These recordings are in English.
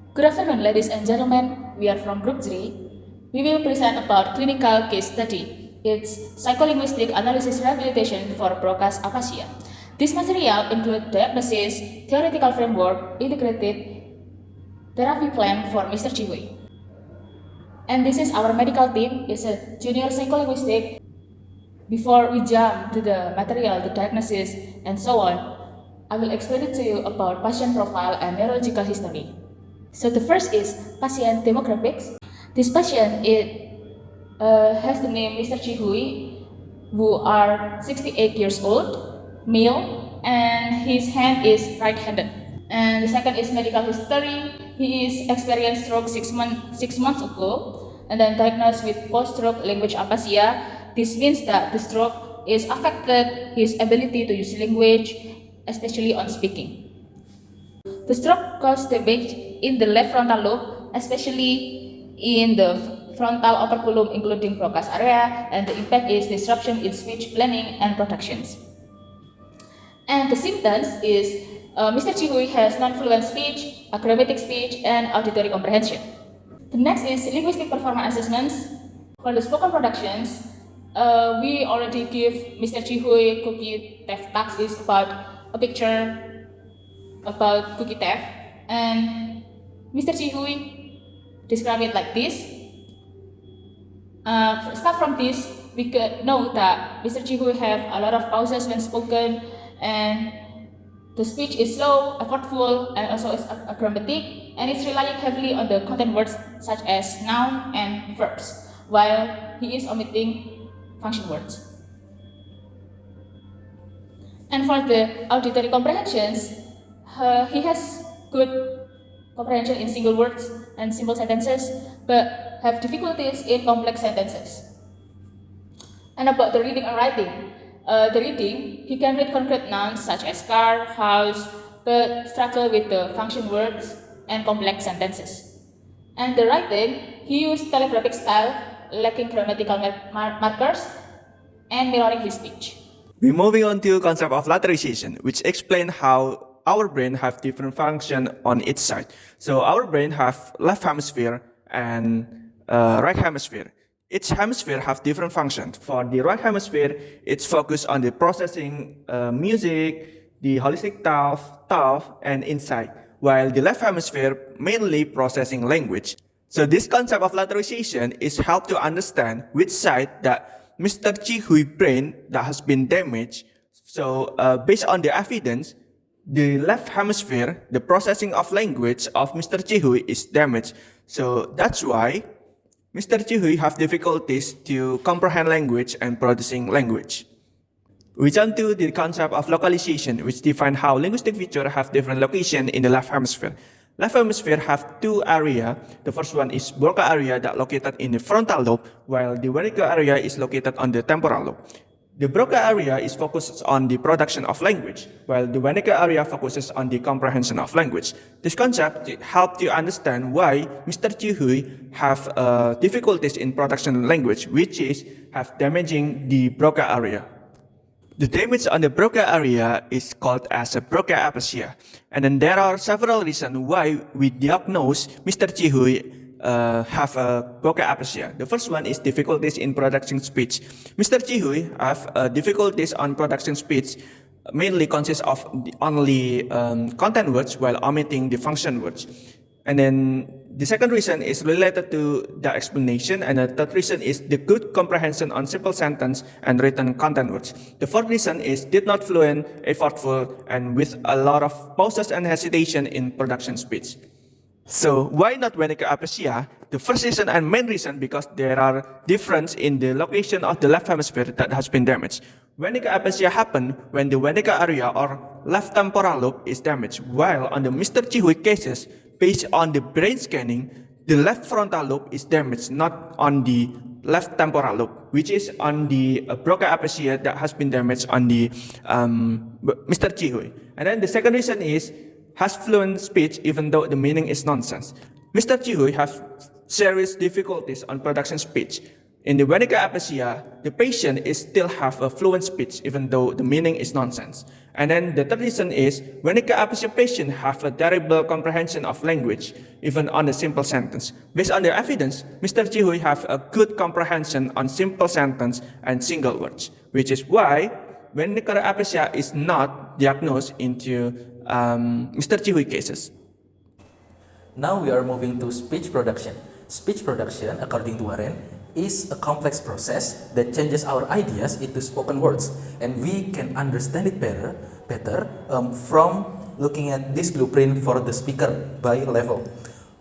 Good afternoon, ladies and gentlemen. We are from Group 3. We will present about clinical case study. It's psycholinguistic analysis rehabilitation for broadcast aphasia. This material includes diagnosis, theoretical framework, integrated therapy plan for Mr. Chihui. And this is our medical team. It's a junior psycholinguistic. Before we jump to the material, the diagnosis, and so on, I will explain it to you about patient profile and neurological history. So the first is patient demographics. This patient has the name Mr. Chihui, who are 68 years old, male, and his hand is right-handed. And the second is medical history. He is experienced stroke 6 months ago, and then diagnosed with post-stroke language aphasia. This means that the stroke is affected his ability to use language, especially on speaking. The stroke caused damage in the left frontal lobe, especially in the frontal operculum, including broadcast area, and the impact is disruption in speech planning and productions. And the symptoms is Mr. Chihui has non-fluent speech, acrobatic speech, and auditory comprehension. The next is linguistic performance assessments. For the spoken productions, we already give Mr. Chihui cookie theft task is about a picture about cookie theft, and Mr. Chihui describe it like this. Start from this, we could know that Mr. Chihui have a lot of pauses when spoken, and the speech is slow, effortful, and also is acrobatic, and it's relying heavily on the content words such as noun and verbs, while he is omitting function words. And for the auditory comprehensions, he has good comprehension in single words and simple sentences, but have difficulties in complex sentences. And about the reading and writing, the reading, he can read concrete nouns such as car, house, but struggle with the function words and complex sentences. And the writing, he used telegraphic style, lacking grammatical markers, and mirroring his speech. We're moving on to concept of lateralization, which explain how our brain have different function on each side. So our brain have left hemisphere and right hemisphere. Each hemisphere have different functions. For the right hemisphere, it's focused on the processing music, the holistic thought, and insight, while the left hemisphere mainly processing language. So this concept of lateralization is help to understand which side that Mr. Chihui brain that has been damaged. So based on the evidence, the left hemisphere, the processing of language of Mr. Chihui is damaged. So that's why Mr. Chihui have difficulties to comprehend language and producing language. We jump to the concept of localization, which define how linguistic features have different location in the left hemisphere. Left hemisphere have two areas. The first one is Broca area that located in the frontal lobe, while the Wernicke area is located on the temporal lobe. The Broca area is focused on the production of language, while the Wernicke area focuses on the comprehension of language. This concept helps you understand why Mr. Chihui have difficulties in production of language, which is have damaging the Broca area. The damage on the Broca area is called as a Broca aphasia. And then there are several reasons why we diagnose Mr. Chihui have a Broca aphasia. The first one is difficulties in production speech. Mr. Chihui have difficulties on production speech, mainly consists of only content words while omitting the function words. And then the second reason is related to the explanation, and the third reason is the good comprehension on simple sentence and written content words. The fourth reason is did not fluent, effortful, and with a lot of pauses and hesitation in production speech. So why not Wernicke aphasia? The first reason and main reason because there are difference in the location of the left hemisphere that has been damaged. Wernicke aphasia happen when the Wernicke area or left temporal lobe is damaged, while on the Mr. Chihui cases, based on the brain scanning, the left frontal lobe is damaged, not on the left temporal lobe, which is on the Broca aphasia that has been damaged on the Mr. Chihui. And then the second reason is has fluent speech even though the meaning is nonsense. Mr. Chihui has serious difficulties on production speech. In the Wernicke aphasia, the patient is still have a fluent speech even though the meaning is nonsense. And then the third reason is Wernicke aphasia patient have a terrible comprehension of language even on a simple sentence. Based on their evidence, Mr. Jihui have a good comprehension on simple sentence and single words, which is why Wernicke aphasia is not diagnosed into Mr. Jihui cases. Now we are moving to speech production. Speech production, according to Warren, is a complex process that changes our ideas into spoken words, and we can understand it better from looking at this blueprint for the speaker by level.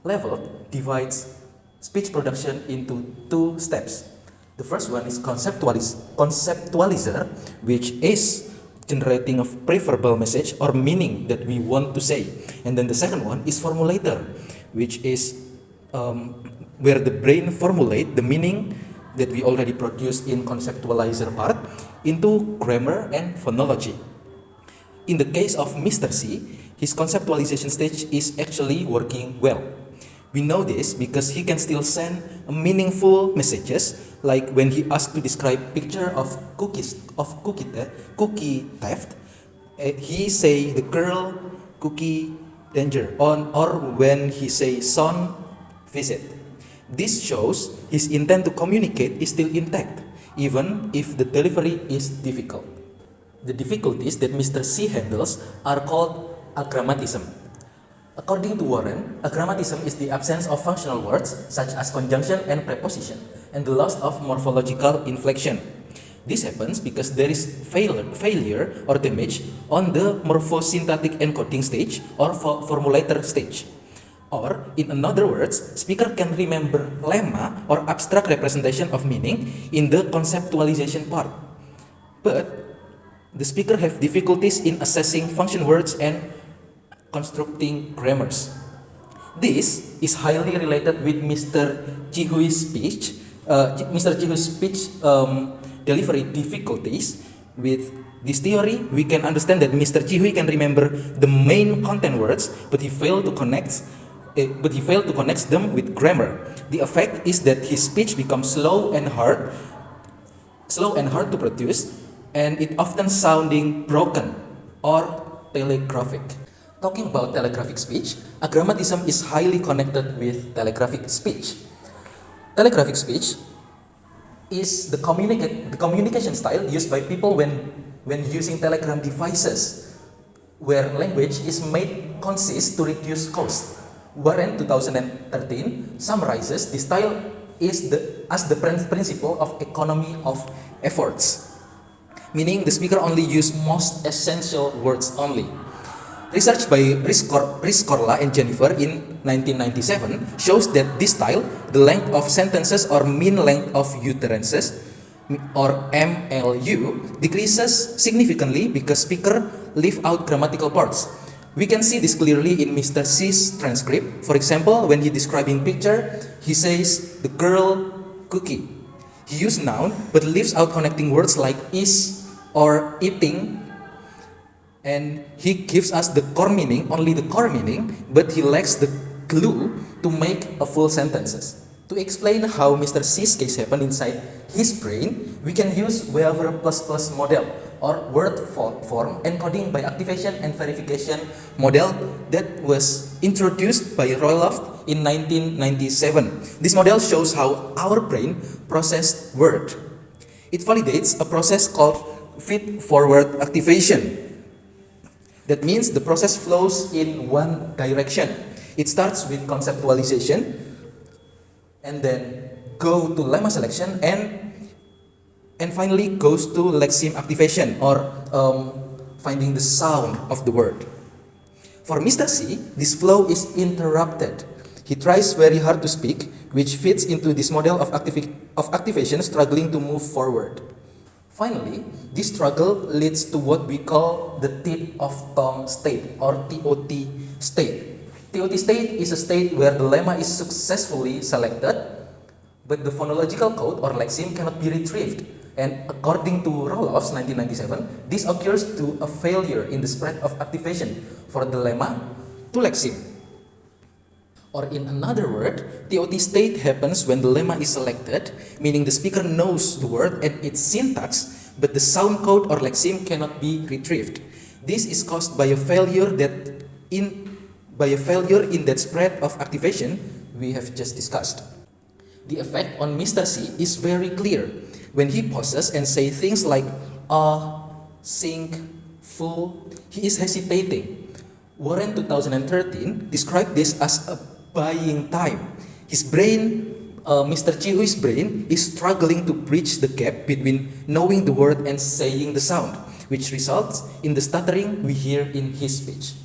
Level divides speech production into two steps. The first one is conceptualizer, which is generating a pre-verbal message or meaning that we want to say. And then the second one is formulator, which is where the brain formulate the meaning that we already produced in conceptualizer part into grammar and phonology. In the case of Mr. C, his conceptualization stage is actually working well. We know this because he can still send meaningful messages, like when he asked to describe picture of cookie theft, he say the girl cookie danger or when he say son visit. This shows his intent to communicate is still intact, even if the delivery is difficult. The difficulties that Mr. C handles are called agrammatism. According to Warren, agrammatism is the absence of functional words such as conjunction and preposition, and the loss of morphological inflection. This happens because there is failure or damage on the morphosyntactic encoding stage or formulator stage. Or, in other words, speaker can remember lemma or abstract representation of meaning in the conceptualization part. But the speaker have difficulties in assessing function words and constructing grammars. This is highly related with Mr. Jihui's speech. Delivery difficulties. With this theory, we can understand that Mr. Jihui can remember the main content words, but he failed to connect them with grammar. The effect is that his speech becomes slow and hard to produce, and it often sounding broken or telegraphic. Talking about telegraphic speech, agrammatism is highly connected with telegraphic speech. Telegraphic speech is the communication style used by people when using telegram devices, where language is made concise to reduce cost. Warren 2013 summarizes this style as the principle of economy of efforts, meaning the speaker only use most essential words only. Research by Rizqi and Jennifer in 1997 shows that this style, the length of sentences or mean length of utterances or MLU, decreases significantly because speaker leave out grammatical parts. We can see this clearly in Mr. C's transcript. For example, when he describing picture, he says the girl cookie. He used noun but leaves out connecting words like is or eating, and he gives us the core meaning, only the core meaning, but he lacks the clue to make a full sentences. To explain how Mr. C's case happened inside his brain, we can use Wadziva++ model or word form encoding by activation and verification model that was introduced by Roudlotuz in 1997. This model shows how our brain processed word. It validates a process called feed-forward activation. That means the process flows in one direction. It starts with conceptualization and then go to lemma selection and finally goes to lexeme activation or finding the sound of the word. For Mr. C, this flow is interrupted. He tries very hard to speak, which fits into this model of activation struggling to move forward. Finally, this struggle leads to what we call the tip of tongue state or TOT state. TOT state is a state where the lemma is successfully selected, but the phonological code or lexeme cannot be retrieved. And according to Roudlotuz 1997, this occurs to a failure in the spread of activation for the lemma to lexeme. Or in another word, TOT state happens when the lemma is selected, meaning the speaker knows the word and its syntax, but the sound code or lexeme cannot be retrieved. This is caused by a failure in that spread of activation we have just discussed. The effect on Mr. C is very clear. When he pauses and says things like sink, full, he is hesitating. Warren 2013 described this as a buying time. His brain, Mr. Chihui's brain, is struggling to bridge the gap between knowing the word and saying the sound, which results in the stuttering we hear in his speech.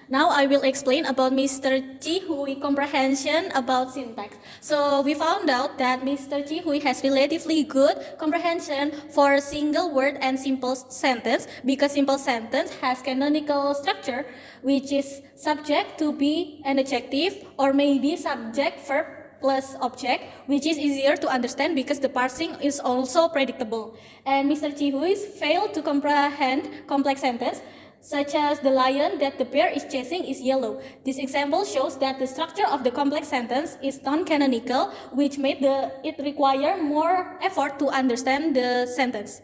Now I will explain about Mr. Chihui comprehension about syntax. So we found out that Mr. Chihui has relatively good comprehension for single word and simple sentence because simple sentence has canonical structure which is subject to be an adjective or maybe subject verb plus object, which is easier to understand because the parsing is also predictable. And Mr. Chihui failed to comprehend complex sentence such as the lion that the bear is chasing is yellow. This example shows that the structure of the complex sentence is non-canonical, which made it require more effort to understand the sentence.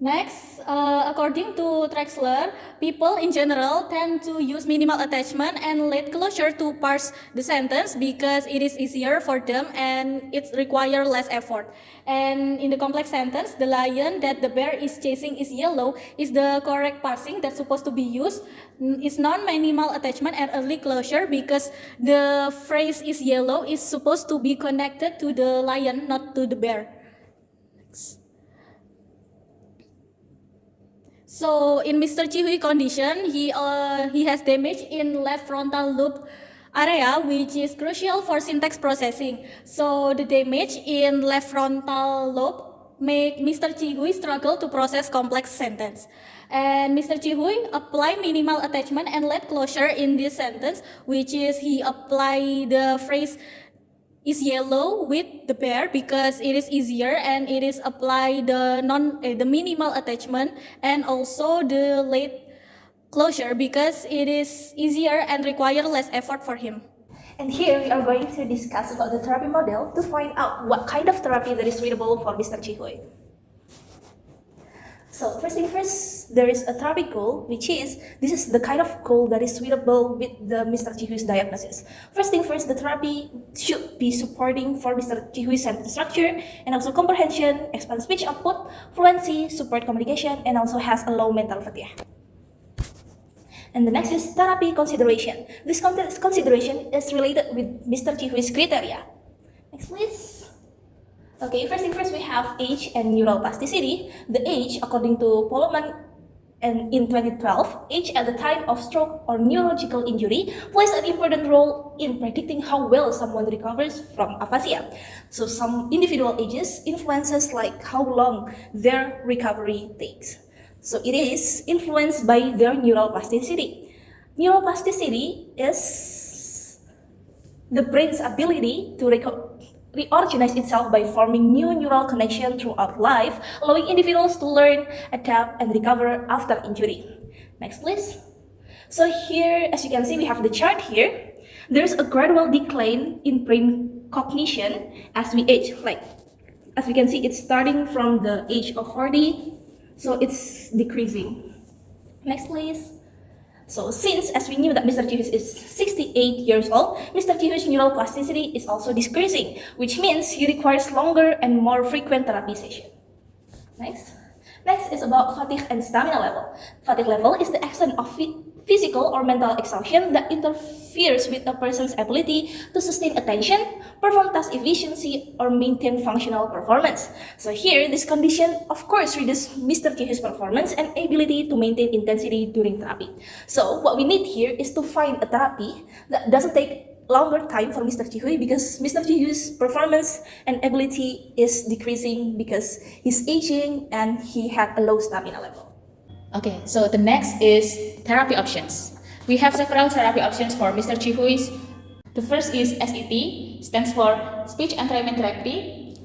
Next, according to Trexler, people in general tend to use minimal attachment and late closure to parse the sentence because it is easier for them and it requires less effort. And in the complex sentence, the lion that the bear is chasing is yellow is the correct parsing that's supposed to be used. It's non-minimal attachment and early closure because the phrase is yellow is supposed to be connected to the lion, not to the bear. So in Mr. Chihui condition, he has damage in left frontal lobe area, which is crucial for syntax processing. So the damage in left frontal lobe make Mr. Chihui struggle to process complex sentence. And Mr. Chihui apply minimal attachment and let closure in this sentence, which is he apply the phrase is yellow with the bear because it is easier and it is apply the minimal attachment and also the late closure because it is easier and require less effort for him. And here we are going to discuss about the therapy model to find out what kind of therapy that is suitable for Mr. Chihui. So first thing first, there is a therapy goal, which is, this is the kind of goal that is suitable with the Mr. Chihui's diagnosis. First thing first, the therapy should be supporting for Mr. Chihui's sentence structure and also comprehension, expand speech output, fluency, support communication, and also has a low mental fatigue. And the next is therapy consideration. This consideration is related with Mr. Chihui's criteria. Next please. Okay, first thing first, we have age and neural plasticity. The age, according to Polman and in 2012, age at the time of stroke or neurological injury plays an important role in predicting how well someone recovers from aphasia. So some individual ages influences like how long their recovery takes. So it is influenced by their neural plasticity. Neural plasticity is the brain's ability to reorganize itself by forming new neural connections throughout life, allowing individuals to learn, adapt, and recover after injury. Next, please. So here, as you can see, we have the chart here. There's a gradual decline in brain cognition as we age. Like, as we can see, it's starting from the age of 40, so it's decreasing. Next, please. So since, as we knew that Mr. Chihuis is 68 years old, Mr. Chihuis' neural plasticity is also decreasing, which means he requires longer and more frequent therapy sessions. Next. Next is about fatigue and stamina level. Fatigue level is the extent of physical or mental exhaustion that interferes with a person's ability to sustain attention, perform task efficiency, or maintain functional performance. So here, this condition, of course, reduces Mr. Chihu's performance and ability to maintain intensity during therapy. So what we need here is to find a therapy that doesn't take longer time for Mr. Chihui because Mr. Chihu's performance and ability is decreasing because he's aging and he had a low stamina level. Okay, so the next is therapy options. We have several therapy options for Mr. Chihuis. The first is SET, stands for Speech Entrainment Therapy.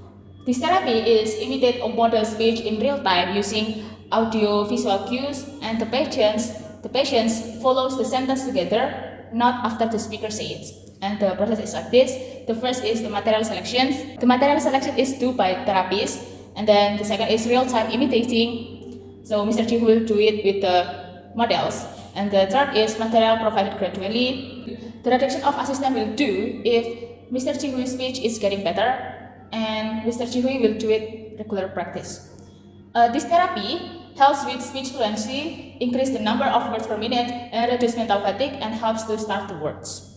This therapy is imitate or model speech in real time using audio-visual cues, and the patients The patient follows the sentence together, not after the speaker says it. And the process is like this. The first is the material selection. The material selection is done by therapists. And then the second is real-time imitating. So Mr. Chi will do it with the models. And the third is material provided gradually. The reduction of assistant will do if Mr. Chihui's speech is getting better, and Mr. Chihui will do it regular practice. This therapy helps with speech fluency, increase the number of words per minute, and reduce mental fatigue, and helps to start the words.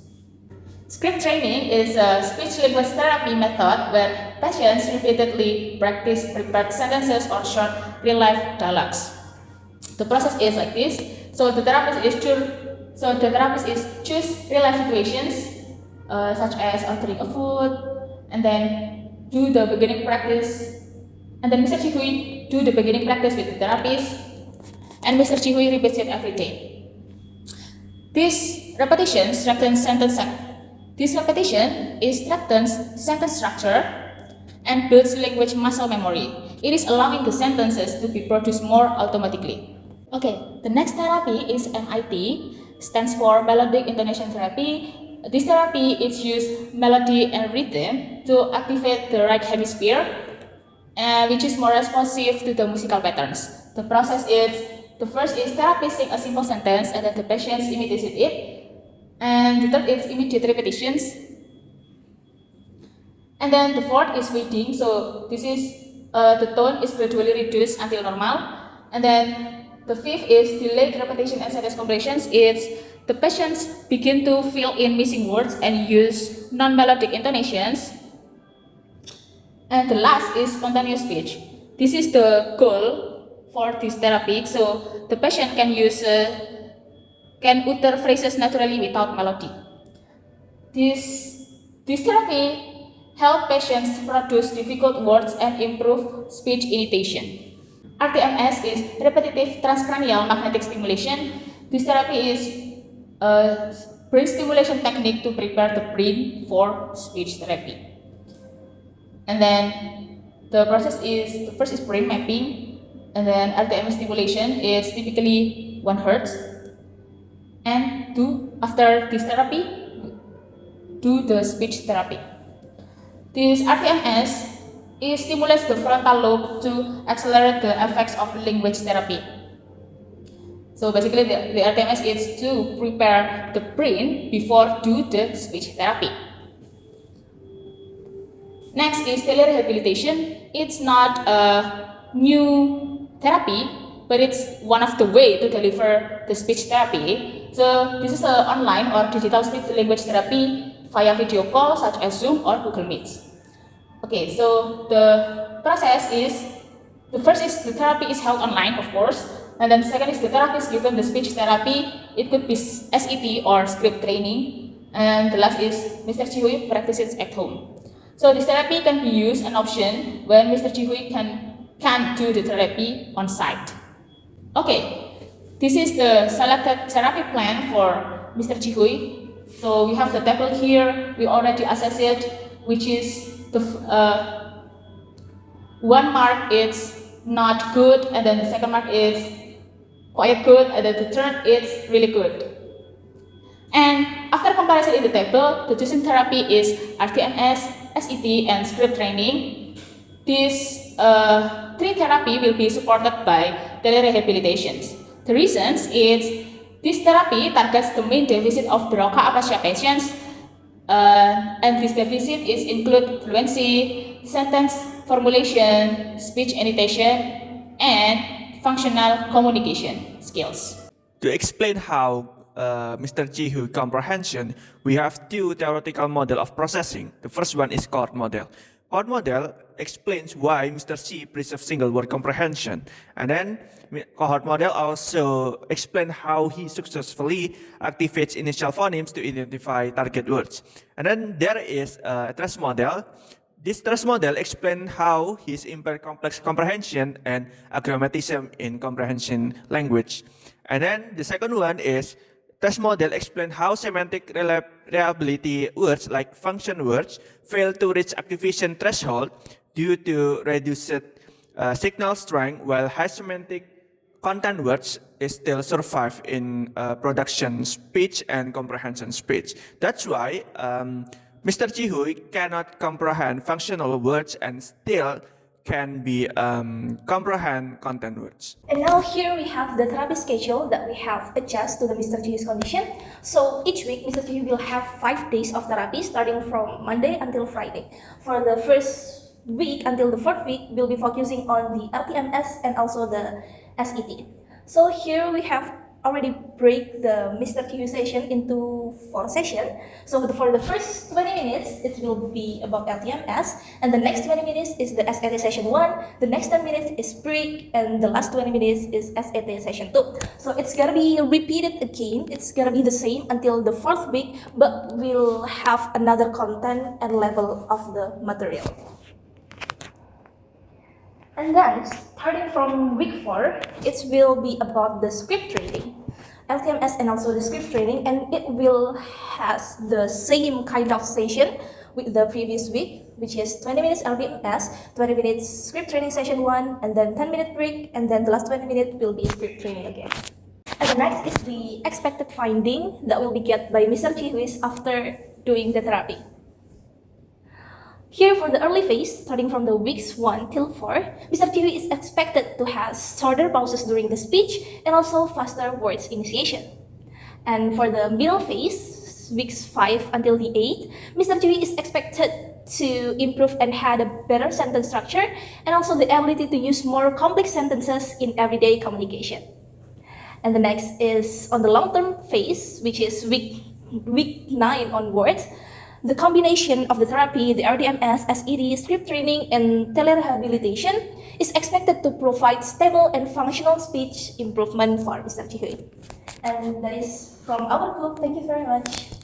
Script training is a speech-linguist therapy method where patients repeatedly practice prepared sentences or short real-life dialogues. The process is like this. So the therapist is choose real-life situations, such as ordering a food, and then do the beginning practice. And then Mr. Chihui do the beginning practice with the therapist, and Mr. Chihui repeats it every day. This repetition strengthens sentence structure and builds language muscle memory. It is allowing the sentences to be produced more automatically. Okay, the next therapy is MIT, stands for Melodic Intonation Therapy. This therapy is use melody and rhythm to activate the right hemisphere, which is more responsive to the musical patterns. The process is, the first is therapist sing a simple sentence and then the patient imitates it. And the third is immediate repetitions. And then the fourth is waiting. So this is, the tone is gradually reduced until normal. And then the fifth is delayed repetition and sentence compressions. It's the patients begin to fill in missing words and use non-melodic intonations. And the last is spontaneous speech. This is the goal for this therapy. So the patient can can utter phrases naturally without melody. This therapy helps patients produce difficult words and improve speech imitation. RTMS is repetitive transcranial magnetic stimulation. This therapy is a brain stimulation technique to prepare the brain for speech therapy. And then the process is, the first is brain mapping, and then RTMS stimulation is typically 1 Hz. And after this therapy, do the speech therapy. This RTMS stimulates the frontal lobe to accelerate the effects of language therapy. So basically the RTMS is to prepare the brain before do the speech therapy. Next is telerehabilitation. It's not a new therapy, but it's one of the way to deliver the speech therapy. So this is an online or digital speech language therapy via video call such as Zoom or Google Meets. Okay, so the process is, the first is the therapy is held online, of course, and then the second is the therapist given the speech therapy. It could be SET or script training, and the last is Mr. Chihui practices at home. So this therapy can be used an option when Mr. Chihui can't do the therapy on site. Okay, this is the selected therapy plan for Mr. Chihui. So we have the table here. We already assessed it, which is the 1 mark is not good, and then the second mark is quite good, and then the third is really good. And after comparison in the table, the chosen therapy is RTMS, SET, and script training. This 3 therapy will be supported by telerehabilitations. The reasons is this therapy targets the main deficit of Broca aphasia patients, and this deficit is include fluency, sentence formulation, speech imitation, and functional communication skills. To explain how Mr. Chihu comprehension, we have 2 theoretical model of processing. The first one is cohort model. Cohort model explains why Mr. Chi preserves single word comprehension. And then cohort model also explain how he successfully activates initial phonemes to identify target words. And then there is a trace model. This trace model explains how his impaired complex comprehension and agrammatism in comprehension language. And then the second one is trace model explain how semantic reliability words like function words fail to reach activation threshold due to reduced signal strength, while high semantic content words still survive in production speech and comprehension speech. That's why Mr. Jihui cannot comprehend functional words and still can be comprehend content words. And now here we have the therapy schedule that we have adjusted to the Mr. Chihu's condition. So each week, Mr. Chihu will have 5 days of therapy starting from Monday until Friday. For the first week until the 4th week, we'll be focusing on the LTMS and also the SET. So here we have already break the Mr. Chihu session into 4 sessions. So for the first 20 minutes, it will be about LTMS, and the next 20 minutes is the SAT session 1, the next 10 minutes is break, and the last 20 minutes is SAT session 2. So it's gonna be repeated again, it's gonna be the same until the 4th week, but we'll have another content and level of the material. And then, starting from week 4, it will be about the script training, LTMS and also the script training, and it will has the same kind of session with the previous week, which is 20 minutes LTMS, 20 minutes script training session 1, and then 10-minute break, and then the last 20 minutes will be script training again. And the next is the expected finding that will be get by Mr. Chihuis after doing the therapy. Here for the early phase, starting from the weeks 1 till 4, Mr. Chihui is expected to have shorter pauses during the speech and also faster words initiation. And for the middle phase, weeks 5 until the 8, Mr. Chihui is expected to improve and had a better sentence structure and also the ability to use more complex sentences in everyday communication. And the next is on the long-term phase, which is week 9 onwards. The combination of the therapy, the RDMS, SED, script training, and telerehabilitation is expected to provide stable and functional speech improvement for Mr. Chihui. And that is from our group. Thank you very much.